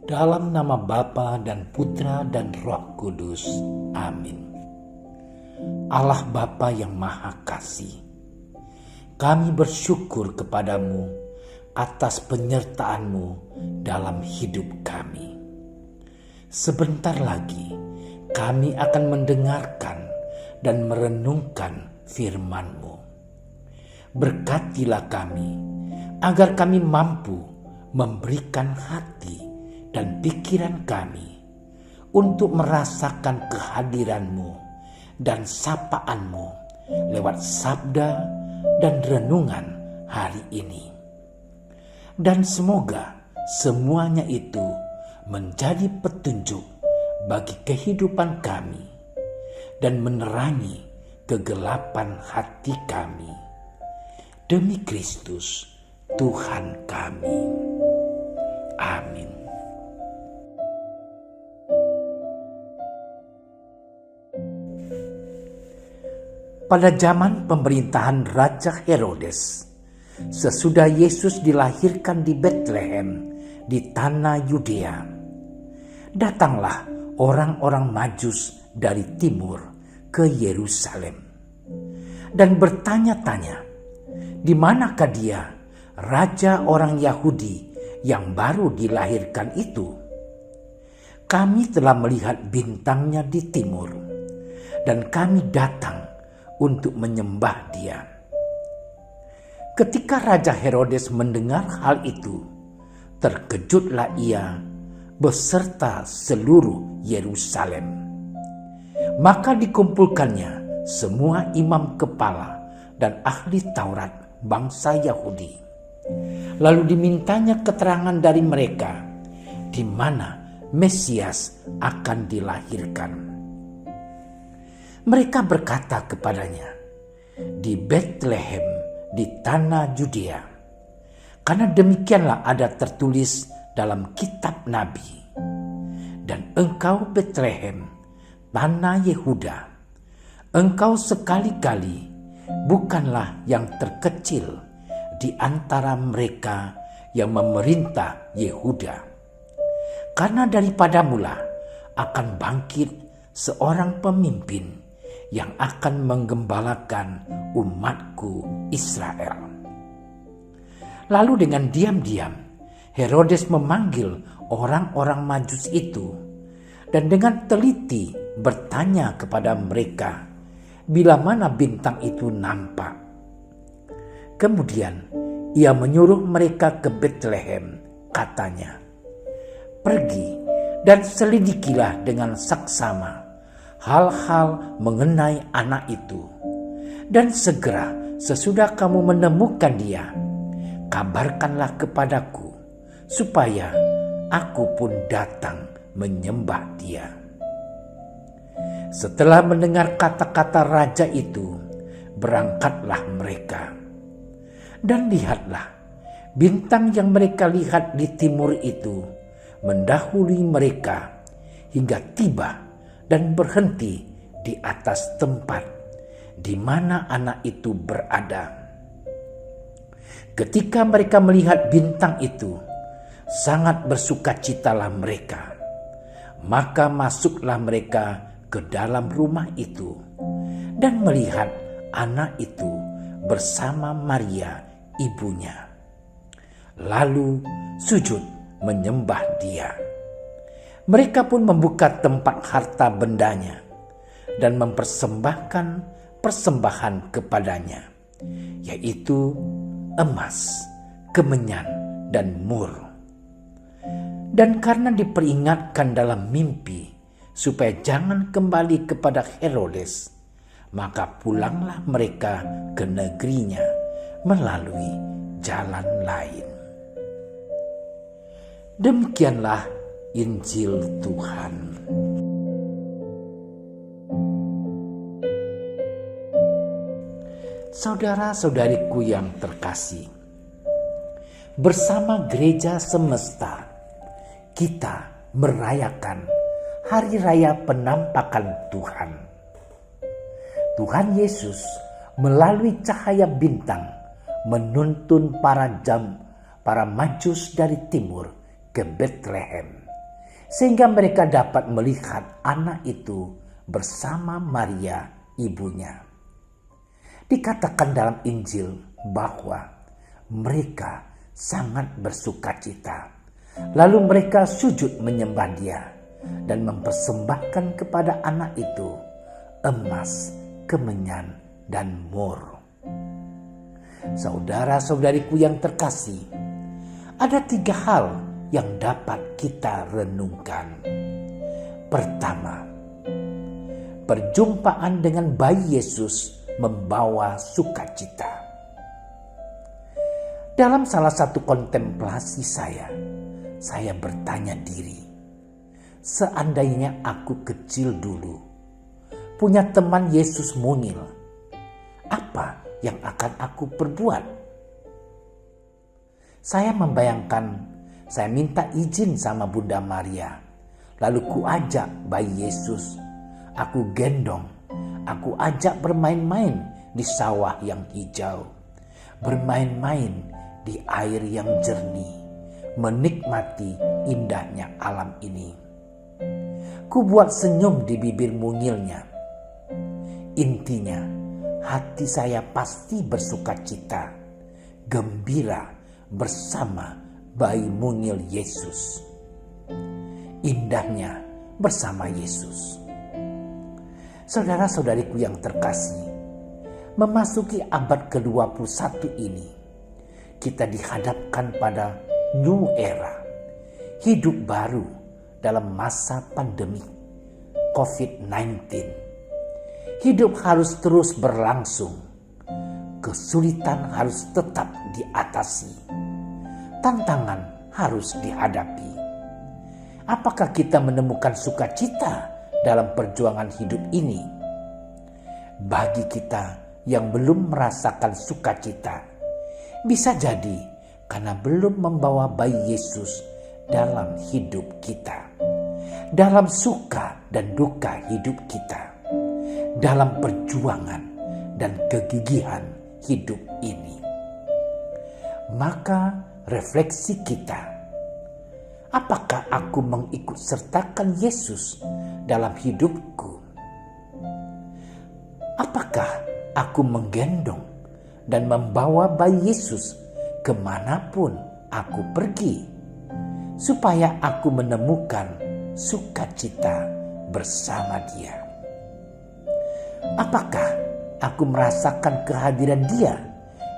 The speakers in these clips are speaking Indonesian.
Dalam nama Bapa dan Putra dan Roh Kudus. Amin. Allah Bapa yang Maha Kasih, kami bersyukur kepadamu atas penyertaan-Mu dalam hidup kami. Sebentar lagi kami akan mendengarkan dan merenungkan firman-Mu. Berkatilah kami agar kami mampu memberikan hati dan pikiran kami untuk merasakan kehadiran-Mu dan sapaan-Mu lewat sabda dan renungan hari ini. Dan semoga semuanya itu menjadi petunjuk bagi kehidupan kami dan menerangi kegelapan hati kami. Demi Kristus Tuhan kami. Amin. Pada zaman pemerintahan Raja Herodes, sesudah Yesus dilahirkan di Betlehem di tanah Yudea, datanglah orang-orang Majus dari timur ke Yerusalem dan bertanya-tanya, di manakah dia, raja orang Yahudi yang baru dilahirkan itu? Kami telah melihat bintangnya di timur, dan kami datang untuk menyembah dia. Ketika Raja Herodes mendengar hal itu, terkejutlah ia beserta seluruh Yerusalem. Maka dikumpulkannya semua imam kepala dan ahli Taurat bangsa Yahudi. Lalu dimintanya keterangan dari mereka di mana Mesias akan dilahirkan. Mereka berkata kepadanya, di Betlehem di tanah Yudea, karena demikianlah ada tertulis dalam kitab Nabi. Dan engkau Betlehem, tanah Yehuda, engkau sekali-kali bukanlah yang terkecil di antara mereka yang memerintah Yehuda, karena daripadamulah akan bangkit seorang pemimpin yang akan menggembalakan umatku Israel. Lalu dengan diam-diam Herodes memanggil orang-orang Majus itu dan dengan teliti bertanya kepada mereka bila mana bintang itu nampak. Kemudian ia menyuruh mereka ke Betlehem, katanya, "Pergi dan selidikilah dengan saksama hal-hal mengenai anak itu, dan segera sesudah kamu menemukan dia, kabarkanlah kepadaku, supaya aku pun datang menyembah dia." Setelah mendengar kata-kata raja itu, berangkatlah mereka. Dan lihatlah, bintang yang mereka lihat di timur itu mendahului mereka hingga tiba dan berhenti di atas tempat di mana anak itu berada. Ketika mereka melihat bintang itu, sangat bersukacitalah mereka. Maka masuklah mereka ke dalam rumah itu dan melihat anak itu bersama Maria ibunya. Lalu sujud menyembah dia. Mereka pun membuka tempat harta bendanya dan mempersembahkan persembahan kepadanya, yaitu emas, kemenyan, dan mur. Dan karena diperingatkan dalam mimpi supaya jangan kembali kepada Herodes, maka pulanglah mereka ke negerinya melalui jalan lain. Demikianlah Injil Tuhan. Saudara-saudariku yang terkasih, bersama gereja semesta kita merayakan Hari Raya Penampakan Tuhan. Tuhan Yesus melalui cahaya bintang menuntun para majus dari timur ke Betlehem, sehingga mereka dapat melihat anak itu bersama Maria ibunya. Dikatakan dalam Injil bahwa mereka sangat bersukacita. Lalu mereka sujud menyembah Dia dan mempersembahkan kepada anak itu emas, kemenyan, dan mur. Saudara-saudariku yang terkasih, ada 3 hal yang dapat kita renungkan. Pertama, perjumpaan dengan bayi Yesus membawa sukacita. Dalam salah satu kontemplasi saya bertanya diri, seandainya aku kecil dulu, punya teman Yesus mungil, apa yang akan aku perbuat? Saya membayangkan, saya minta izin sama Bunda Maria, lalu ku ajak bayi Yesus, aku gendong, aku ajak bermain-main di sawah yang hijau, bermain-main di air yang jernih, menikmati indahnya alam ini. Ku buat senyum di bibir mungilnya. Intinya, hati saya pasti bersukacita, gembira bersama bayi mungil Yesus. Indahnya bersama Yesus. Saudara-saudariku yang terkasih, memasuki abad ke-21 ini, kita dihadapkan pada new era, hidup baru dalam masa pandemi COVID-19. Hidup harus terus berlangsung, kesulitan harus tetap diatasi, tantangan harus dihadapi. Apakah kita menemukan sukacita dalam perjuangan hidup ini? Bagi kita yang belum merasakan sukacita, bisa jadi karena belum membawa bayi Yesus dalam hidup kita, dalam suka dan duka hidup kita, dalam perjuangan dan kegigihan hidup ini. Maka refleksi kita, apakah aku mengikut sertakan Yesus dalam hidupku? Apakah aku menggendong dan membawa bayi Yesus kemanapun aku pergi, supaya aku menemukan sukacita bersama Dia? Apakah aku merasakan kehadiran Dia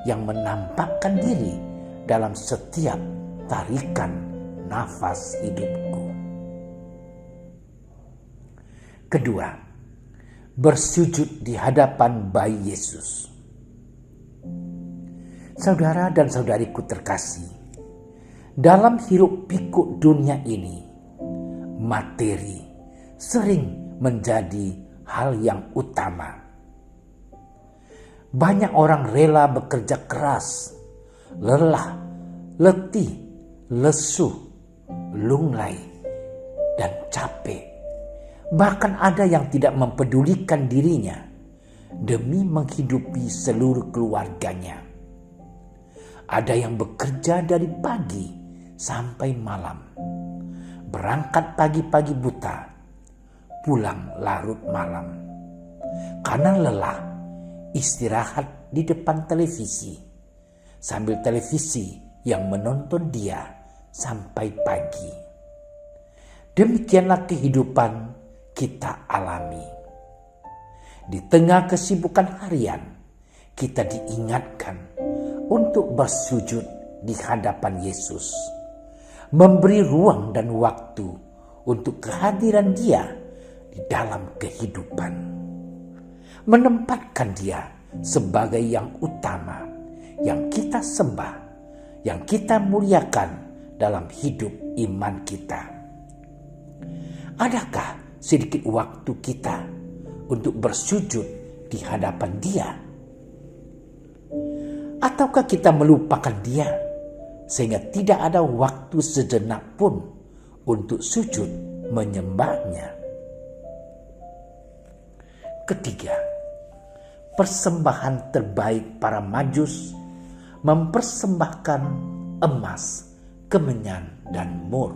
yang menampakkan diri dalam setiap tarikan nafas hidupku? Kedua, bersujud di hadapan bayi Yesus. Saudara dan saudariku terkasih, dalam hiruk pikuk dunia ini, materi sering menjadi hal yang utama. Banyak orang rela bekerja keras, lelah, letih, lesu, lunglai, dan capek. Bahkan ada yang tidak mempedulikan dirinya demi menghidupi seluruh keluarganya. Ada yang bekerja dari pagi sampai malam, berangkat pagi-pagi buta, pulang larut malam. Karena lelah, istirahat di depan televisi, sambil televisi yang menonton dia sampai pagi. Demikianlah kehidupan kita alami. Di tengah kesibukan harian, kita diingatkan untuk bersujud di hadapan Yesus, memberi ruang dan waktu untuk kehadiran Dia di dalam kehidupan. menempatkan Dia sebagai yang utama, yang kita sembah, yang kita muliakan dalam hidup iman kita. Adakah sedikit waktu kita untuk bersujud di hadapan Dia? Ataukah kita melupakan Dia sehingga tidak ada waktu sejenak pun untuk sujud menyembahnya? Ketiga, persembahan terbaik para Majus mempersembahkan emas, kemenyan, dan mur.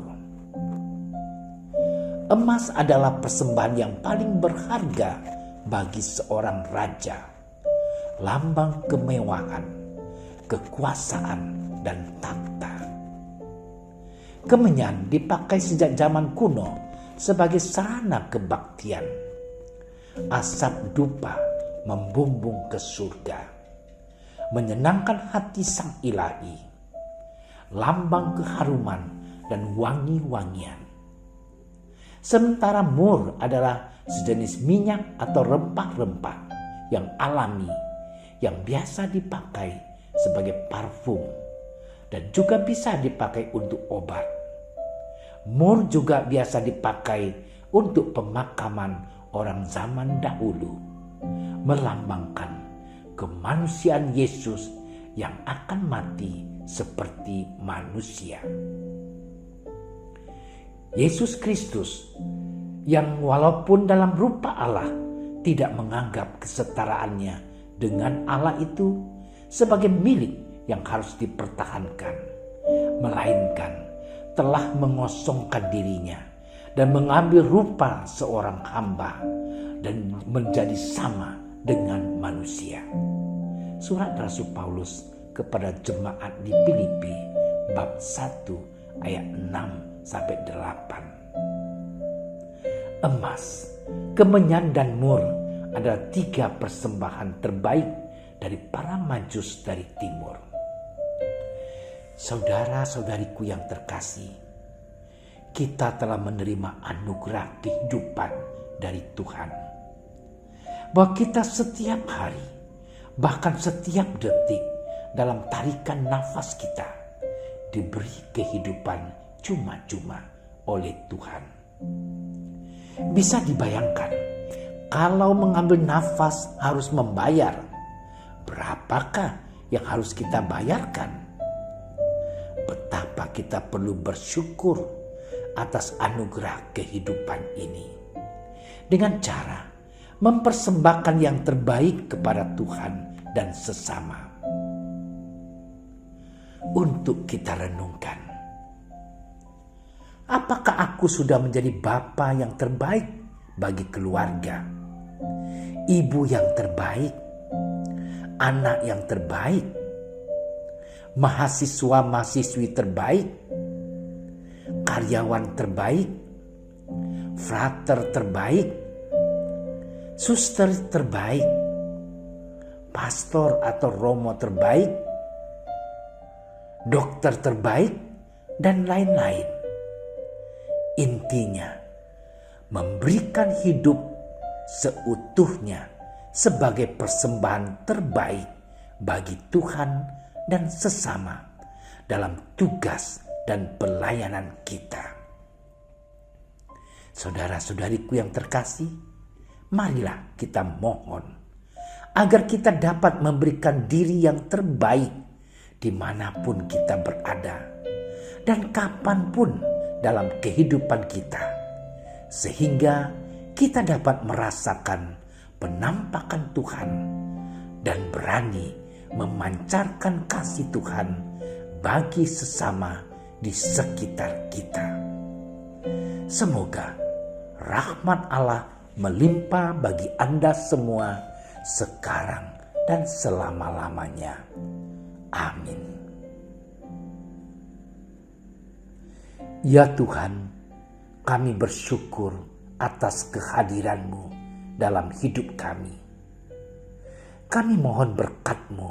Emas adalah persembahan yang paling berharga bagi seorang raja, lambang kemewahan, kekuasaan, dan takhta. Kemenyan dipakai sejak zaman kuno sebagai sarana kebaktian. Asap dupa membumbung ke surga, menyenangkan hati sang ilahi, lambang keharuman dan wangi-wangian. Sementara mur adalah sejenis minyak atau rempah-rempah yang alami yang biasa dipakai sebagai parfum dan juga bisa dipakai untuk obat. Mur juga biasa dipakai untuk pemakaman orang zaman dahulu, melambangkan kemanusiaan Yesus yang akan mati seperti manusia. Yesus Kristus yang walaupun dalam rupa Allah tidak menganggap kesetaraannya dengan Allah itu sebagai milik yang harus dipertahankan, melainkan telah mengosongkan dirinya dan mengambil rupa seorang hamba dan menjadi sama dengan manusia. Surat Rasul Paulus kepada jemaat di Filipi bab 1 ayat 6-8. Emas, kemenyan, dan mur adalah 3 persembahan terbaik dari para Majus dari timur. Saudara-saudariku yang terkasih, kita telah menerima anugerah kehidupan dari Tuhan. Bahwa kita setiap hari, bahkan setiap detik dalam tarikan nafas kita, diberi kehidupan cuma-cuma oleh Tuhan. Bisa dibayangkan, kalau mengambil nafas harus membayar, berapakah yang harus kita bayarkan? Betapa kita perlu bersyukur atas anugerah kehidupan ini dengan cara mempersembahkan yang terbaik kepada Tuhan dan sesama. Untuk kita renungkan, apakah aku sudah menjadi bapa yang terbaik bagi keluarga, ibu yang terbaik, anak yang terbaik, mahasiswa-mahasiswi terbaik, karyawan terbaik, frater terbaik, suster terbaik, pastor atau romo terbaik, dokter terbaik, dan lain-lain. Intinya, memberikan hidup seutuhnya sebagai persembahan terbaik bagi Tuhan dan sesama dalam tugas dan pelayanan kita. Saudara-saudariku yang terkasih, marilah kita mohon agar kita dapat memberikan diri yang terbaik dimanapun kita berada dan kapanpun dalam kehidupan kita, sehingga kita dapat merasakan penampakan Tuhan dan berani memancarkan kasih Tuhan bagi sesama di sekitar kita. Semoga rahmat Allah melimpah bagi Anda semua sekarang dan selama-lamanya. Amin. Ya Tuhan, kami bersyukur atas kehadiran-Mu dalam hidup kami. Kami mohon berkat-Mu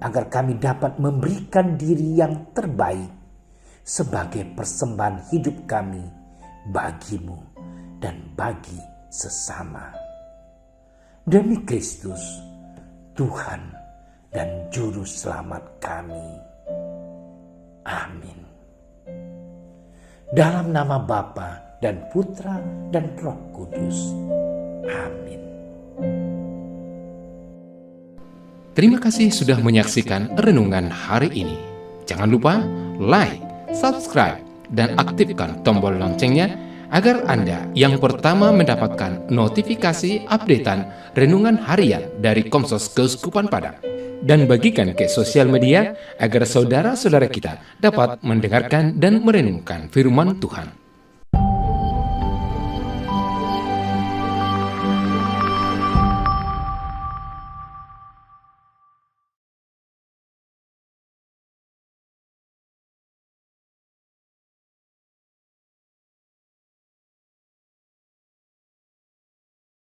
agar kami dapat memberikan diri yang terbaik sebagai persembahan hidup kami bagi-Mu dan bagi sesama. Demi Kristus, Tuhan dan Juru Selamat kami. Amin. Dalam nama Bapa dan Putra dan Roh Kudus. Amin. Terima kasih sudah menyaksikan renungan hari ini. Jangan lupa like, subscribe, dan aktifkan tombol loncengnya agar Anda yang pertama mendapatkan notifikasi updatean renungan harian dari Komsos Keuskupan Padang. Dan bagikan ke sosial media agar saudara-saudara kita dapat mendengarkan dan merenungkan firman Tuhan.